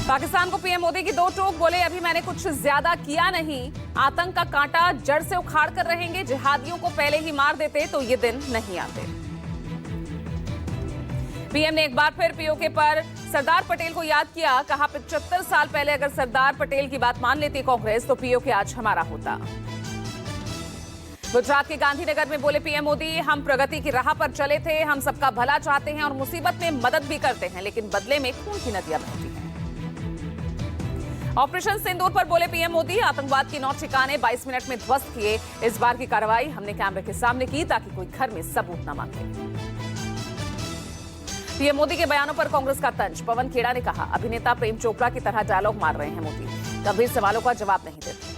पाकिस्तान को पीएम मोदी की दो टोक, बोले अभी मैंने कुछ ज्यादा किया नहीं, आतंक का कांटा जड़ से उखाड़ कर रहेंगे, जिहादियों को पहले ही मार देते तो ये दिन नहीं आते। पीएम ने एक बार फिर पीओके पर सरदार पटेल को याद किया, कहा 75 साल पहले अगर सरदार पटेल की बात मान लेती कांग्रेस तो पीओके आज हमारा होता। गुजरात के गांधीनगर में बोले पीएम मोदी, हम प्रगति की राह पर चले थे, हम सबका भला चाहते हैं और मुसीबत में मदद भी करते हैं, लेकिन बदले में खून की नदियां बहती हैं। ऑपरेशन सिंदूर पर बोले पीएम मोदी, आतंकवाद के 9 ठिकाने 22 मिनट में ध्वस्त किए, इस बार की कार्रवाई हमने कैमरे के सामने की ताकि कोई घर में सबूत न मांगे। पीएम मोदी के बयानों पर कांग्रेस का तंज, पवन खेड़ा ने कहा अभिनेता प्रेम चोपड़ा की तरह डायलॉग मार रहे हैं मोदी, गंभीर सवालों का जवाब नहीं देते।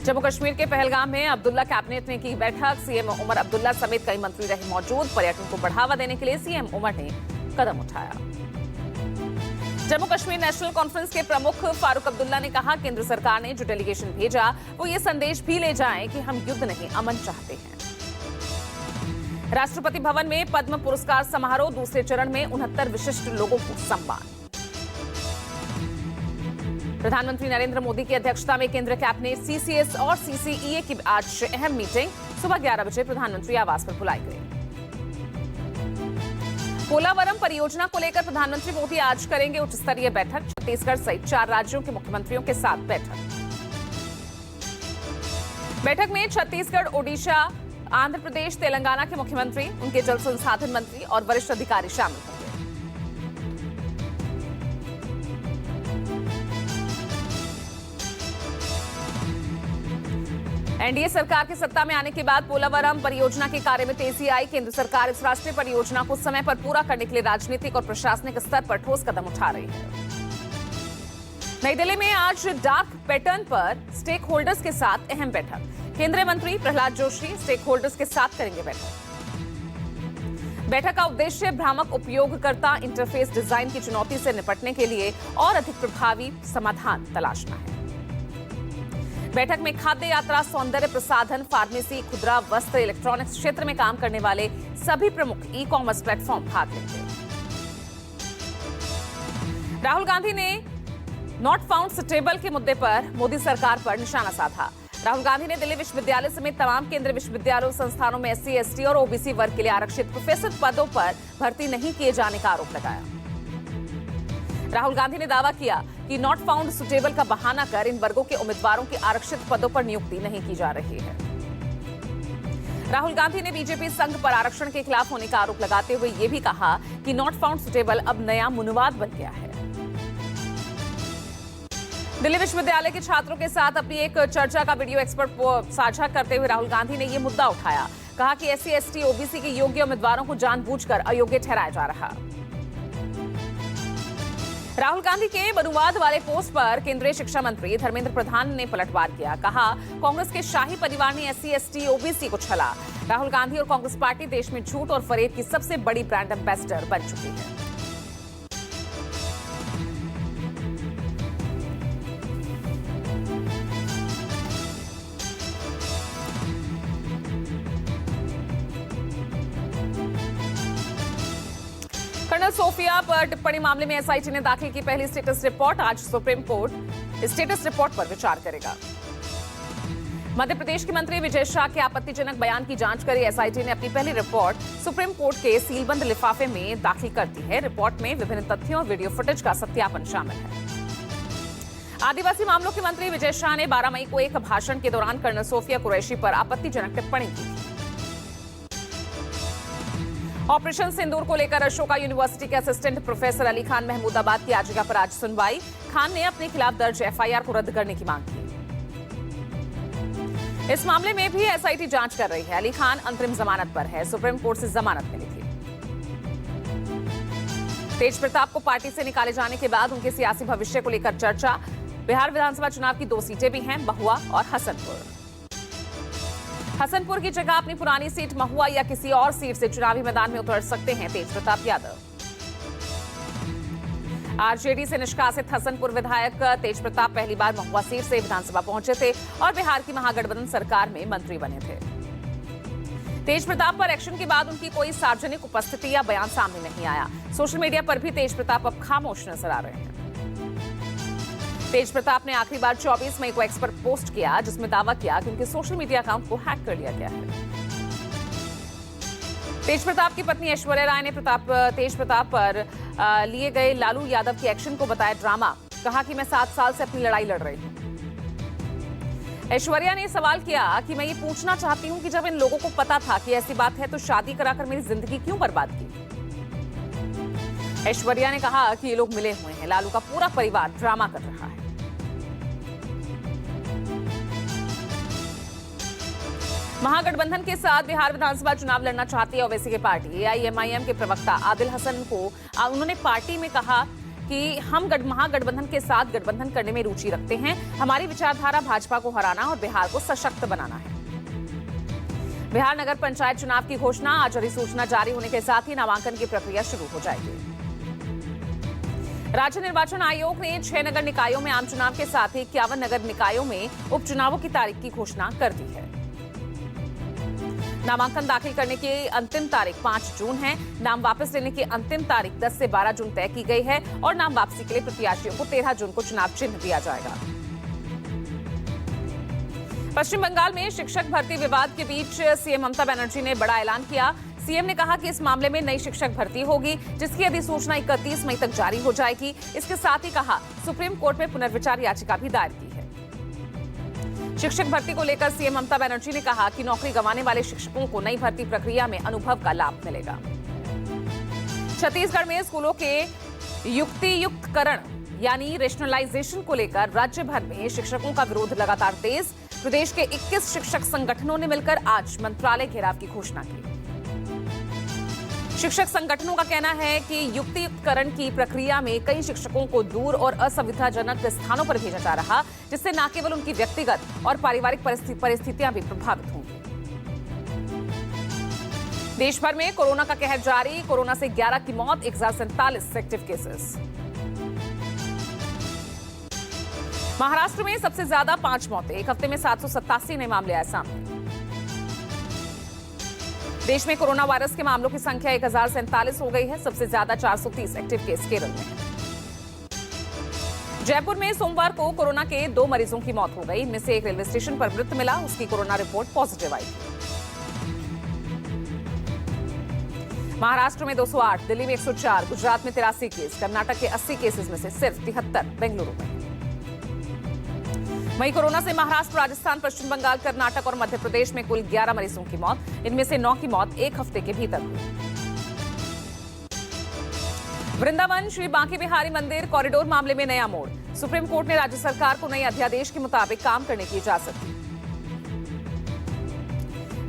जम्मू कश्मीर के पहलगाम में अब्दुल्ला कैबिनेट ने की बैठक, सीएम उमर अब्दुल्ला समेत कई मंत्री रहे मौजूद, पर्यटन को बढ़ावा देने के लिए सीएम उमर ने कदम उठाया। जम्मू कश्मीर नेशनल कॉन्फ्रेंस के प्रमुख फारूक अब्दुल्ला ने कहा केंद्र सरकार ने जो डेलीगेशन भेजा वो ये संदेश भी ले जाए कि हम युद्ध नहीं अमन चाहते हैं। राष्ट्रपति भवन में पद्म पुरस्कार समारोह, दूसरे चरण में 69 विशिष्ट लोगों को सम्मान। प्रधानमंत्री नरेंद्र मोदी की अध्यक्षता में केंद्र कैबिनेट सीसीएस और सीसीईए की आज अहम मीटिंग, सुबह 11 बजे प्रधानमंत्री आवास पर बुलाई गई। पोलावरम परियोजना को लेकर प्रधानमंत्री मोदी आज करेंगे उच्च स्तरीय बैठक, छत्तीसगढ़ सहित 4 राज्यों के मुख्यमंत्रियों के साथ बैठक में छत्तीसगढ़, ओडिशा, आंध्र प्रदेश, तेलंगाना के मुख्यमंत्री, उनके जल संसाधन मंत्री और वरिष्ठ अधिकारी शामिल होंगे। एनडीए सरकार के सत्ता में आने के बाद पोलावरम परियोजना के कार्य में तेजी आई, केंद्र सरकार इस राष्ट्रीय परियोजना को समय पर पूरा करने के लिए राजनीतिक और प्रशासनिक स्तर पर ठोस कदम उठा रही है। नई दिल्ली में आज डार्क पैटर्न पर स्टेक होल्डर्स के साथ अहम बैठक, केंद्रीय मंत्री प्रहलाद जोशी स्टेक होल्डर्स के साथ करेंगे बैठक का उद्देश्य भ्रामक उपयोगकर्ता इंटरफेस डिजाइन की चुनौती से निपटने के लिए और अधिक प्रभावी समाधान तलाशना है। बैठक में खाद्य यात्रा, सौंदर्य प्रसाधन, फार्मेसी, खुदरा, वस्त्र, इलेक्ट्रॉनिक्स क्षेत्र में काम करने वाले सभी प्रमुख ई कॉमर्स प्लेटफॉर्म भाग लेंगे। राहुल गांधी ने नॉट फाउंड सुटेबल के मुद्दे पर मोदी सरकार पर निशाना साधा। राहुल गांधी ने दिल्ली विश्वविद्यालय समेत तमाम केंद्रीय विश्वविद्यालयों संस्थानों में एससी, एसटी और ओबीसी वर्ग के लिए आरक्षित प्रोफेसर पदों पर भर्ती नहीं किए जाने का आरोप लगाया। राहुल गांधी ने दावा किया कि नॉट फाउंड सुटेबल का बहाना कर इन वर्गों के उम्मीदवारों की आरक्षित पदों पर नियुक्ति नहीं की जा रही है। राहुल गांधी ने बीजेपी संघ पर आरक्षण के खिलाफ होने का आरोप लगाते हुए यह भी कहा कि नॉट फाउंड सुटेबल अब नया मुनवाद बन गया है। दिल्ली विश्वविद्यालय के छात्रों के साथ अपनी एक चर्चा का वीडियो एक्सपर्ट साझा करते हुए राहुल गांधी ने यह मुद्दा उठाया, कहा कि एससी, एसटी, ओबीसी के योग्य उम्मीदवारों को जानबूझकर अयोग्य ठहराया जा रहा। राहुल गांधी के मनुवाद वाले पोस्ट पर केंद्रीय शिक्षा मंत्री धर्मेंद्र प्रधान ने पलटवार किया, कहा कांग्रेस के शाही परिवार ने एससी, एसटी, ओबीसी को छला। राहुल गांधी और कांग्रेस पार्टी देश में झूठ और फरेब की सबसे बड़ी ब्रांड एम्बेसडर बन चुकी है। कर्नल सोफिया पर टिप्पणी मामले में एसआईटी ने दाखिल की पहली स्टेटस रिपोर्ट, आज सुप्रीम कोर्ट स्टेटस रिपोर्ट पर विचार करेगा। मध्य प्रदेश के मंत्री विजय शाह के आपत्तिजनक बयान की जांच करी एसआईटी ने अपनी पहली रिपोर्ट सुप्रीम कोर्ट के सीलबंद लिफाफे में दाखिल कर दी है। रिपोर्ट में विभिन्न तथ्यों और वीडियो फुटेज का सत्यापन शामिल है। आदिवासी मामलों के मंत्री विजय शाह ने 12 मई को एक भाषण के दौरान कर्नल सोफिया कुरैशी पर आपत्तिजनक टिप्पणी की थी। ऑपरेशन सिंदूर को लेकर अशोका यूनिवर्सिटी के असिस्टेंट प्रोफेसर अली खान महमूदाबाद की याचिका पर आज सुनवाई, खान ने अपने खिलाफ दर्ज एफआईआर को रद्द करने की मांग की। इस मामले में भी एसआईटी जांच कर रही है। अली खान अंतरिम जमानत पर है, सुप्रीम कोर्ट से जमानत मिली थी। तेज प्रताप को पार्टी से निकाले जाने के बाद उनके सियासी भविष्य को लेकर चर्चा। बिहार विधानसभा चुनाव की 2 सीटें भी हैं, महुआ और हसनपुर। हसनपुर की जगह अपनी पुरानी सीट महुआ या किसी और सीट से चुनावी मैदान में उतर सकते हैं तेज प्रताप यादव। आरजेडी से निष्कासित हसनपुर विधायक तेज प्रताप पहली बार महुआ सीट से विधानसभा पहुंचे थे और बिहार की महागठबंधन सरकार में मंत्री बने थे। तेज प्रताप पर एक्शन के बाद उनकी कोई सार्वजनिक उपस्थिति या बयान सामने नहीं आया। सोशल मीडिया पर भी तेज प्रताप अब खामोश नजर आ रहे हैं। तेज प्रताप ने आखिरी बार 24 मई को एक्स पर पोस्ट किया, जिसमें दावा किया कि उनके सोशल मीडिया अकाउंट को हैक कर लिया गया है। तेज प्रताप की पत्नी ऐश्वर्या राय ने तेज प्रताप पर लिए गए लालू यादव के एक्शन को बताया ड्रामा। कहा कि मैं 7 साल से अपनी लड़ाई लड़ रही हूं। ऐश्वर्या ने सवाल किया कि मैं ये पूछना चाहती हूं कि जब इन लोगों को पता था कि ऐसी बात है तो शादी कराकर मेरी जिंदगी क्यों बर्बाद की। ऐश्वर्या ने कहा कि ये लोग मिले हुए हैं, लालू का पूरा परिवार ड्रामा कर रहा है। महागठबंधन के साथ बिहार विधानसभा चुनाव लड़ना चाहती है ओवैसी की पार्टी। एआईएमआईएम के प्रवक्ता आदिल हसन को उन्होंने पार्टी में कहा कि हम महागठबंधन के साथ गठबंधन करने में रुचि रखते हैं। हमारी विचारधारा भाजपा को हराना और बिहार को सशक्त बनाना है। बिहार नगर पंचायत चुनाव की घोषणा आज अधिसूचना जारी होने के साथ ही नामांकन की प्रक्रिया शुरू हो जाएगी। राज्य निर्वाचन आयोग ने 6 नगर निकायों में आम चुनाव के साथ ही 51 नगर निकायों में उपचुनावों की तारीख की घोषणा कर दी है। नामांकन दाखिल करने की अंतिम तारीख 5 जून है। नाम वापस लेने की अंतिम तारीख 10 से 12 जून तय की गई है और नाम वापसी के लिए प्रत्याशियों को 13 जून को चुनाव चिन्ह दिया जाएगा। पश्चिम बंगाल में शिक्षक भर्ती विवाद के बीच सीएम ममता बनर्जी ने बड़ा ऐलान किया। सीएम ने कहा कि इस मामले में नई शिक्षक भर्ती होगी, जिसकी अधिसूचना 31 मई तक जारी हो जाएगी। इसके साथ ही कहा सुप्रीम कोर्ट में पुनर्विचार याचिका भी दायर की है। शिक्षक भर्ती को लेकर सीएम ममता बनर्जी ने कहा कि नौकरी गंवाने वाले शिक्षकों को नई भर्ती प्रक्रिया में अनुभव का लाभ मिलेगा। छत्तीसगढ़ में स्कूलों के युक्तियुक्तकरण यानी रेशनलाइजेशन को लेकर राज्य भर में शिक्षकों का विरोध लगातार तेज। प्रदेश के 21 शिक्षक संगठनों ने मिलकर आज मंत्रालय घेराव की घोषणा की। शिक्षक संगठनों का कहना है कि युक्तियुक्तकरण की प्रक्रिया में कई शिक्षकों को दूर और असुविधाजनक स्थानों पर भेजा जा रहा, जिससे न केवल उनकी व्यक्तिगत और पारिवारिक परिस्थितियां भी प्रभावित होंगी। देश भर में कोरोना का कहर जारी। कोरोना से 11 की मौत, 1047 एक्टिव केसेस। महाराष्ट्र में सबसे ज्यादा 5 मौतें। एक हफ्ते में 787 नए मामले आए सामने। देश में कोरोना वायरस के मामलों की संख्या 1047 हो गई है। सबसे ज्यादा 430 एक्टिव केस केरल में है। जयपुर में सोमवार को कोरोना के 2 मरीजों की मौत हो गई। इनमें से एक रेलवे स्टेशन पर मृत मिला, उसकी कोरोना रिपोर्ट पॉजिटिव आई। महाराष्ट्र में 208, दिल्ली में 104, गुजरात में 83 केस, कर्नाटक के 80 केसेस में से सिर्फ 73 बेंगलुरु में। वहीं कोरोना से महाराष्ट्र, राजस्थान, पश्चिम बंगाल, कर्नाटक और मध्य प्रदेश में कुल 11 मरीजों की मौत। इनमें से 9 की मौत एक हफ्ते के भीतर हुई। वृंदावन श्री बांके बिहारी मंदिर कॉरिडोर मामले में नया मोड़। सुप्रीम कोर्ट ने राज्य सरकार को नए अध्यादेश के मुताबिक काम करने की इजाजत दी।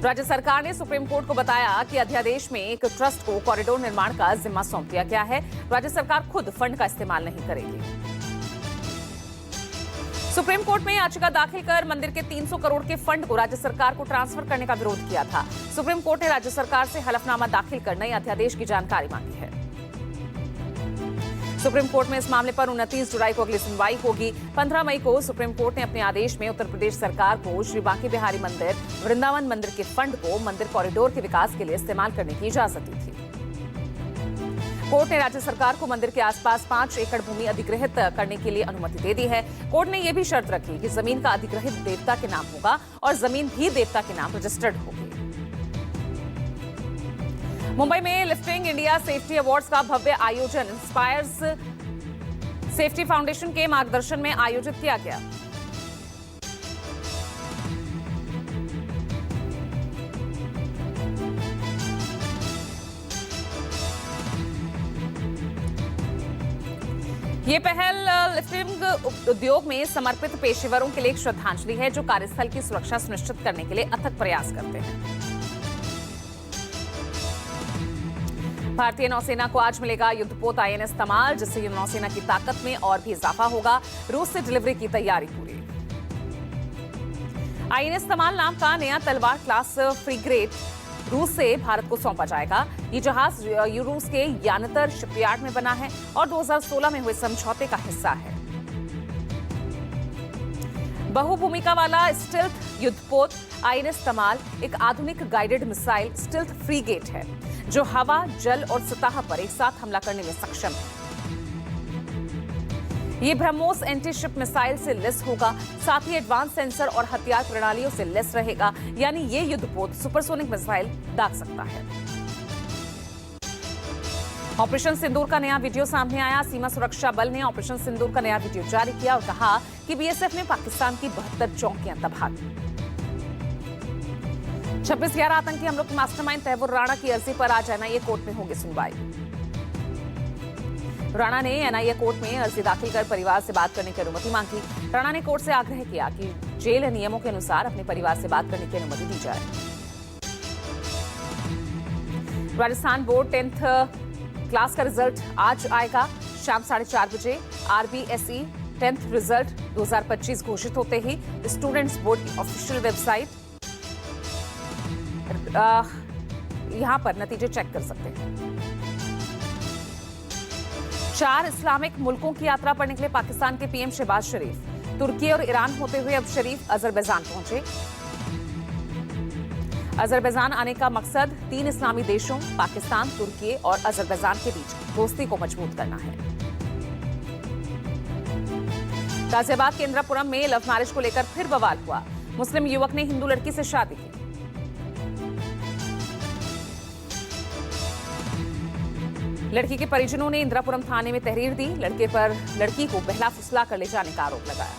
राज्य सरकार ने सुप्रीम कोर्ट को बताया कि अध्यादेश में एक ट्रस्ट को कॉरिडोर निर्माण का जिम्मा सौंप दिया गया है। राज्य सरकार खुद फंड का इस्तेमाल नहीं करेगी। सुप्रीम कोर्ट में याचिका दाखिल कर मंदिर के 300 करोड़ के फंड को राज्य सरकार को ट्रांसफर करने का विरोध किया था। सुप्रीम कोर्ट ने राज्य सरकार से हलफनामा दाखिल कर नए अध्यादेश की जानकारी मांगी है। सुप्रीम कोर्ट में इस मामले पर 29 जुलाई को अगली सुनवाई होगी। 15 मई को सुप्रीम कोर्ट ने अपने आदेश में उत्तर प्रदेश सरकार को श्री बांके बिहारी मंदिर वृंदावन मंदिर के फंड को मंदिर कॉरिडोर के विकास के लिए इस्तेमाल करने की इजाजत दी थी। कोर्ट ने राज्य सरकार को मंदिर के आसपास 5 एकड़ भूमि अधिग्रहित करने के लिए अनुमति दे दी है। कोर्ट ने यह भी शर्त रखी कि जमीन का अधिग्रहित देवता के नाम होगा और जमीन भी देवता के नाम रजिस्टर्ड होगी। मुंबई में लिफ्टिंग इंडिया सेफ्टी अवार्ड्स का भव्य आयोजन इंस्पायर्स सेफ्टी फाउंडेशन के मार्गदर्शन में आयोजित किया गया। ये पहल लिफ्टिंग उद्योग में समर्पित पेशेवरों के लिए एक श्रद्धांजलि है, जो कार्यस्थल की सुरक्षा सुनिश्चित करने के लिए अथक प्रयास करते हैं। भारतीय नौसेना को आज मिलेगा युद्धपोत आईएनएस तमाल, जिससे नौसेना की ताकत में और भी इजाफा होगा। रूस से डिलीवरी की तैयारी पूरी। आईएनएस तमाल नाम का नया तलवार क्लास फ्रिगेट रूस से भारत को सौंपा जाएगा। ये जहाज रूस के यानतर शिपयार्ड में बना है और 2016 में हुए समझौते का हिस्सा है। बहुभूमिका वाला स्टिल्थ युद्धपोत आईएनएस तमाल एक आधुनिक गाइडेड मिसाइल स्टिल्थ फ्रीगेट है जो हवा, जल और सतह पर एक साथ हमला करने में सक्षम है। ये ब्रह्मोस एंटी शिप मिसाइल से लेस होगा, साथ ही एडवांस सेंसर और हथियार प्रणालियों से लेस रहेगा, यानी ये युद्धपोत सुपरसोनिक मिसाइल दाग सकता है। ऑपरेशन सिंदूर का नया वीडियो सामने आया। सीमा सुरक्षा बल ने ऑपरेशन सिंदूर का नया वीडियो जारी किया और कहा कि बीएसएफ ने पाकिस्तान की 72 चौकियां तबाह की। 26/11 आतंकी हमलों के मास्टरमाइंड तैमूर राणा की अर्जी पर आज एनआईए कोर्ट में होगी सुनवाई। राणा ने एनआईए कोर्ट में अर्जी दाखिल कर परिवार से बात करने की अनुमति मांगी। राणा ने कोर्ट से आग्रह किया कि जेल नियमों के अनुसार अपने परिवार से बात करने की अनुमति दी जाए। राजस्थान बोर्ड 10th क्लास का रिजल्ट आज आएगा शाम 4:30 बजे। आरबीएसई 10th रिजल्ट 2025 घोषित होते ही स्टूडेंट्स बोर्ड की ऑफिशियल वेबसाइट यहां पर नतीजे चेक कर सकते हैं। 4 इस्लामिक मुल्कों की यात्रा पर निकले पाकिस्तान के पीएम शहबाज शरीफ। तुर्की और ईरान होते हुए अब शरीफ अजरबैजान पहुंचे। अजरबैजान आने का मकसद 3 इस्लामी देशों पाकिस्तान, तुर्की और अजरबैजान के बीच दोस्ती को मजबूत करना है। गाजियाबाद के इंद्रापुरम में लव मैरिज को लेकर फिर बवाल हुआ। मुस्लिम युवक ने हिंदू लड़की से शादी की। लड़की के परिजनों ने इंद्रापुरम थाने में तहरीर दी। लड़की को बहला फुसला कर ले जाने का आरोप लगाया।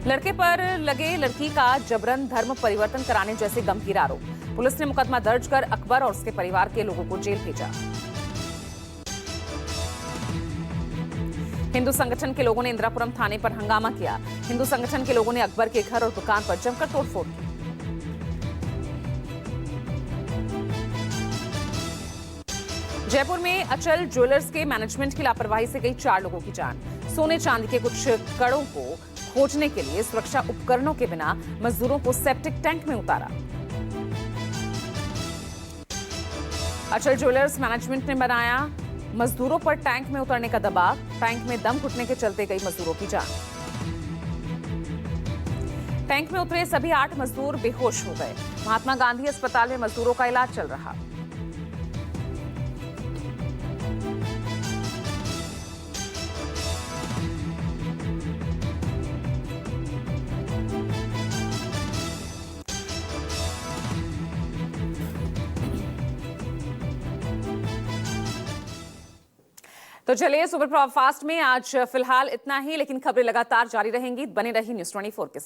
लड़के पर लगे लड़की का जबरन धर्म परिवर्तन कराने जैसे गंभीर आरोप। पुलिस ने मुकदमा दर्ज कर अकबर और उसके परिवार के लोगों को जेल भेजा। हिंदू संगठन के लोगों ने इंद्रापुरम थाने पर हंगामा किया। हिंदू संगठन के लोगों ने अकबर के घर और दुकान पर जमकर तोड़फोड़ की। जयपुर में अचल ज्वेलर्स के मैनेजमेंट की लापरवाही से गई 4 लोगों की जान। सोने चांदी के कुछ कड़ों को खोजने के लिए सुरक्षा उपकरणों के बिना मजदूरों को सेप्टिक टैंक में उतारा। अचल ज्वेलर्स मैनेजमेंट ने बनाया मजदूरों पर टैंक में उतरने का दबाव। टैंक में दम घुटने के चलते गई मजदूरों की जान। टैंक में उतरे सभी 8 मजदूर बेहोश हो गए। महात्मा गांधी अस्पताल में मजदूरों का इलाज चल रहा। तो चलिए सुपर फास्ट में आज फिलहाल इतना ही, लेकिन खबरें लगातार जारी रहेंगी। बने रही न्यूज़ 24 के साथ।